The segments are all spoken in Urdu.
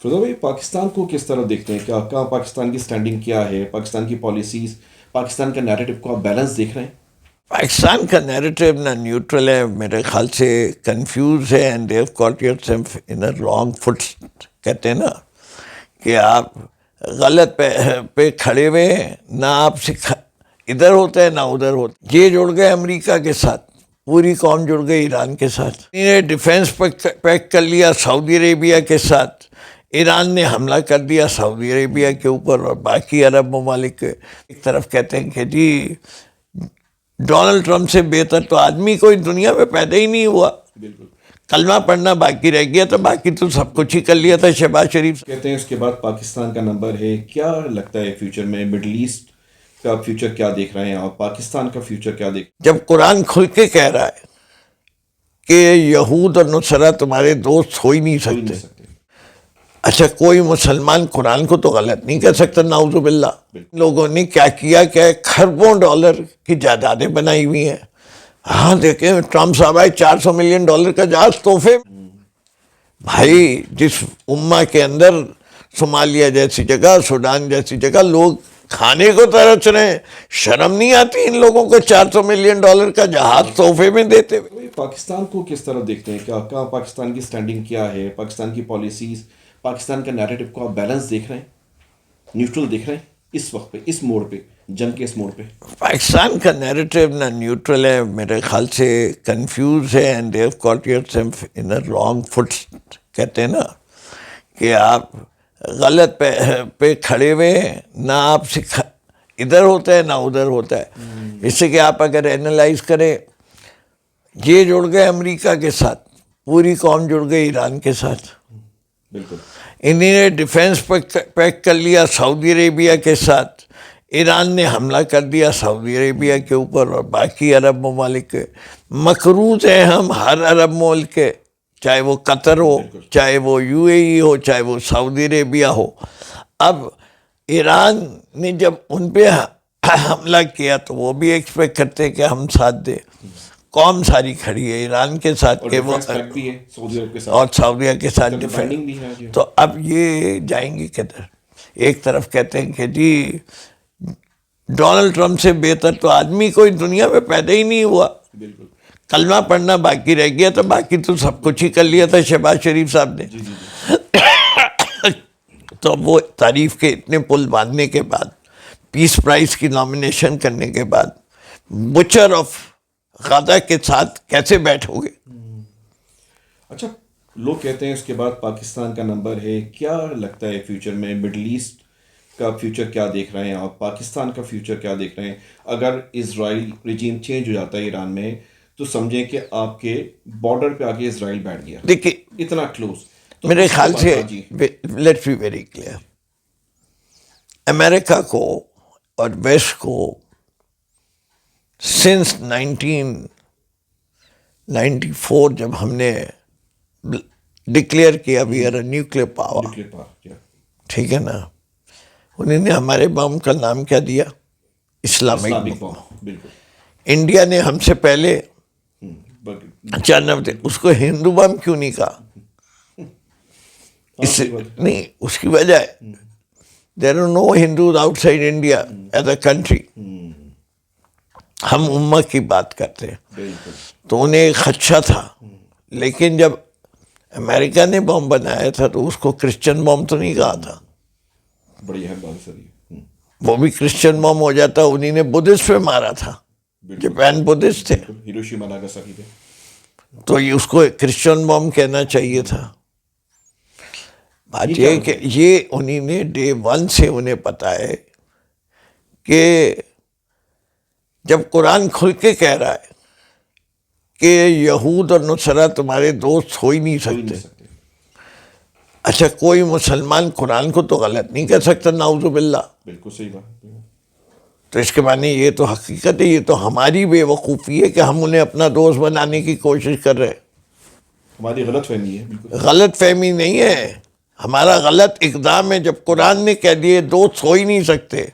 فضا بھائی، پاکستان کو کس طرح دیکھتے ہیں؟ کہاں پاکستان کی سٹینڈنگ کیا ہے؟ پاکستان کی پالیسیز، پاکستان کا نیریٹو کو آپ بیلنس دیکھ رہے ہیں؟ پاکستان کا نیریٹو نہ نیوٹرل ہے، میرے خیال سے کنفیوز ہے، and they have caught yourself in a wrong foot. کہتے ہیں نا کہ آپ غلط پہ کھڑے ہوئے ہیں، نہ آپ سے ادھر ہوتا ہے نہ ادھر ہوتا ہے. یہ جڑ گئے امریکہ کے ساتھ، پوری قوم جڑ گئی ایران کے ساتھ. انہیں ڈیفینس پیک کر لیا سعودی عربیہ کے ساتھ. ایران نے حملہ کر دیا سعودی عربیہ کے اوپر اور باقی عرب ممالک. ایک طرف کہتے ہیں کہ جی ڈونلڈ ٹرمپ سے بہتر تو آدمی کوئی دنیا میں پیدا ہی نہیں ہوا. بالکل. کلمہ پڑھنا باقی رہ گیا تھا، باقی تو سب کچھ ہی کر لیا تھا شہباز شریف. کہتے ہیں اس کے بعد پاکستان کا نمبر ہے. کیا لگتا ہے فیوچر میں مڈل ایسٹ کا فیوچر کیا دیکھ رہے ہیں اور پاکستان کا فیوچر کیا دیکھ جب قرآن کھل کے کہہ رہا ہے کہ یہود اور نصارہ تمہارے دوست ہو ہی نہیں نہیں سکتے. سکتے؟ اچھا، کوئی مسلمان قرآن کو تو غلط نہیں کہہ سکتا. نعوذ باللہ. لوگوں نے کیا کیا کھربوں ڈالر کی جائیدادیں بنائی ہوئی ہیں. ہاں دیکھیں ٹرمپ صاحب آئے $400 ملین کا جہاز تحفے. بھائی جس امہ کے اندر صومالیہ جیسی جگہ، سوڈان جیسی جگہ لوگ کھانے کو ترس رہے ہیں، شرم نہیں آتی ان لوگوں کو $400 ملین کا جہاز تحفے میں دیتے ہوئے؟ پاکستان کو کس طرح دیکھتے ہیں؟ کہاں پاکستان کی سٹینڈنگ کیا ہے؟ پاکستان کی پالیسیز، پاکستان کا نیریٹو کو آپ بیلنس دیکھ رہے ہیں، نیوٹرل دیکھ رہے ہیں اس وقت پہ، اس موڑ پہ، جنگ کے اس موڑ پہ؟ پاکستان کا نیریٹو نہ نیوٹرل ہے، میرے خیال سے کنفیوز ہے، and they have caught yourself in a wrong foot. کہتے ہیں نا کہ آپ غلط پہ کھڑے ہوئے ہیں، نہ آپ سے ادھر ہوتا ہے نہ ادھر ہوتا ہے. اس سے کہ آپ اگر اینالائز کریں، یہ جڑ گئے امریکہ کے ساتھ، پوری قوم جڑ گئی ایران کے ساتھ. بالکل. انہیں نے ڈیفینس پیک کر لیا سعودی عربیہ کے ساتھ. ایران نے حملہ کر دیا سعودی عربیہ کے اوپر اور باقی عرب ممالک. مقروض ہیں ہم ہر عرب ملک کے، چاہے وہ قطر ہو، چاہے وہ UAE ہو، چاہے وہ سعودی عربیہ ہو. اب ایران نے جب ان پہ حملہ کیا تو وہ بھی ایکسپیکٹ کرتے کہ ہم ساتھ دیں. قوم ساری کھڑی ہے ایران کے ساتھ کہ وہ، اور سعودیہ کے ساتھ ڈیفینس. تو اب یہ جائیں گے کدھر؟ ایک طرف کہتے ہیں کہ جی ڈونلڈ ٹرمپ سے بہتر تو آدمی کوئی دنیا میں پیدا ہی نہیں ہوا. بالکل. کلمہ پڑھنا باقی رہ گیا تھا، باقی تو سب کچھ ہی کر لیا تھا شہباز شریف صاحب نے. تو وہ تعریف کے اتنے پل باندھنے کے بعد، پیس پرائز کی نامینیشن کرنے کے بعد، بچر آف غزہ کے ساتھ کیسے بیٹھو گے؟ اچھا، لوگ کہتے ہیں اس کے بعد پاکستان کا نمبر ہے. کیا لگتا ہے فیوچر میں مڈل ایسٹ کا فیوچر کیا دیکھ رہے ہیں اور پاکستان کا فیوچر کیا دیکھ رہے ہیں؟ اگر اسرائیل رجیم چینج ہو جاتا ہے ایران میں تو سمجھیں کہ آپ کے بارڈر پہ آگے اسرائیل بیٹھ گیا، دیکھیے اتنا کلوز. میرے خیال سے لیٹس بی ویری کلیئر، امریکہ کو اور ویسٹ کو سنس 1994 جب ہم نے ڈکلیئر کیا we are a nuclear power, ٹھیک ہے نا، انہوں نے ہمارے بم کا نام کیا دیا؟ اسلامک بم. بالکل. انڈیا نے ہم سے پہلے 95 اس کو ہندو بم کیوں نہیں کہا؟ نہیں، اس کی وجہ ہے there are no Hindus outside India as a country. ہم امہ کی بات کرتے ہیں تو انہیں ایک خدشہ تھا. لیکن جب امریکہ نے بم بنایا تھا تو اس کو کرسچن بم تو نہیں کہا تھا. بڑی اہم بات سر. وہ بھی کرسچن بم ہو جاتا، انہیں نے بدھسٹ پہ مارا تھا، جاپان بدھسٹ تھے، ہیروشیما ناگاساکی پہ. تو یہ اس کو کرسچن بم کہنا چاہیے تھا. بات یہ کہ یہ انہیں نے ڈے 1 سے انہیں پتا ہے کہ جب قرآن کھل کے کہہ رہا ہے کہ یہود اور نصارہ تمہارے دوست ہو ہی نہیں سکتے. اچھا، کوئی مسلمان قرآن کو تو غلط نہیں کہہ سکتا. نعوذ باللہ. بالکل صحیح بات. تو اس کے معنی یہ تو حقیقت ہے، یہ تو ہماری بے وقوفی ہے کہ ہم انہیں اپنا دوست بنانے کی کوشش کر رہے ہیں. ہماری غلط فہمی ہے. غلط فہمی نہیں ہے، ہمارا غلط اقدام ہے. جب قرآن نے کہہ دیے دوست ہو ہی نہیں سکتے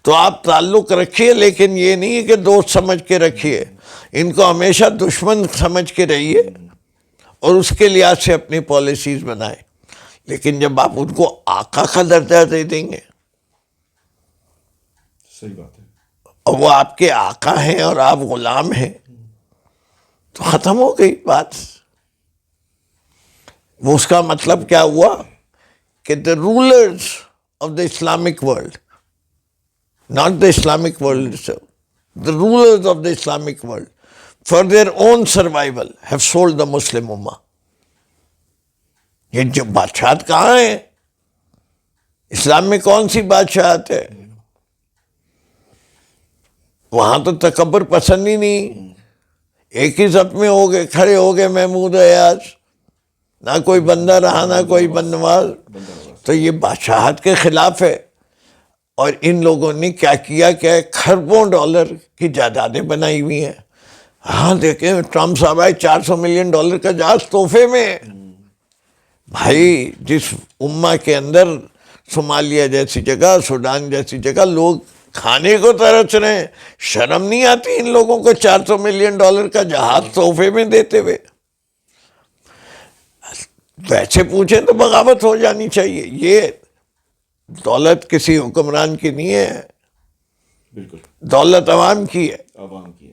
تو آپ تعلق رکھیے، لیکن یہ نہیں ہے کہ دوست سمجھ کے رکھیے. ان کو ہمیشہ دشمن سمجھ کے رہیے اور اس کے لحاظ سے اپنی پالیسیز بنائیں. لیکن جب آپ ان کو آقا کا درجہ دے دیں گے صحیح بات ہے. اور وہ آپ کے آقا ہیں اور آپ غلام ہیں تو ختم ہو گئی بات. وہ اس کا مطلب کیا ہوا کہ the rulers of the Islamic world, not the Islamic world itself, the rulers of the Islamic world, for their own survival, have sold the Muslim Ummah. یہ جو بادشاہت کہاں ہے؟ اسلام میں کون سی بادشاہت ہے؟ وہاں تو تکبر پسند ہی نہیں. ایک ہی صف میں ہو گئے, کھڑے ہو گئے محمود ایاز, نہ کوئی بندہ رہا نہ کوئی بندواز. تو یہ بادشاہت کے خلاف ہے. اور ان لوگوں نے کیا کیا کہ کھربوں ڈالر کی جائیدادیں بنائی ہوئی ہیں. ہاں دیکھیں ٹرمپ صاحب آئے $400 ملین کا جہاز تحفے میں. بھائی جس امہ کے اندر صومالیہ جیسی جگہ, سوڈان جیسی جگہ لوگ کھانے کو ترس رہے ہیں, شرم نہیں آتی ان لوگوں کو $400 ملین کا جہاز تحفے میں دیتے ہوئے؟ ویسے پوچھیں تو بغاوت ہو جانی چاہیے. یہ دولت کسی حکمران کی نہیں ہے, بالکل دولت عوام کی ہے. عوام کی.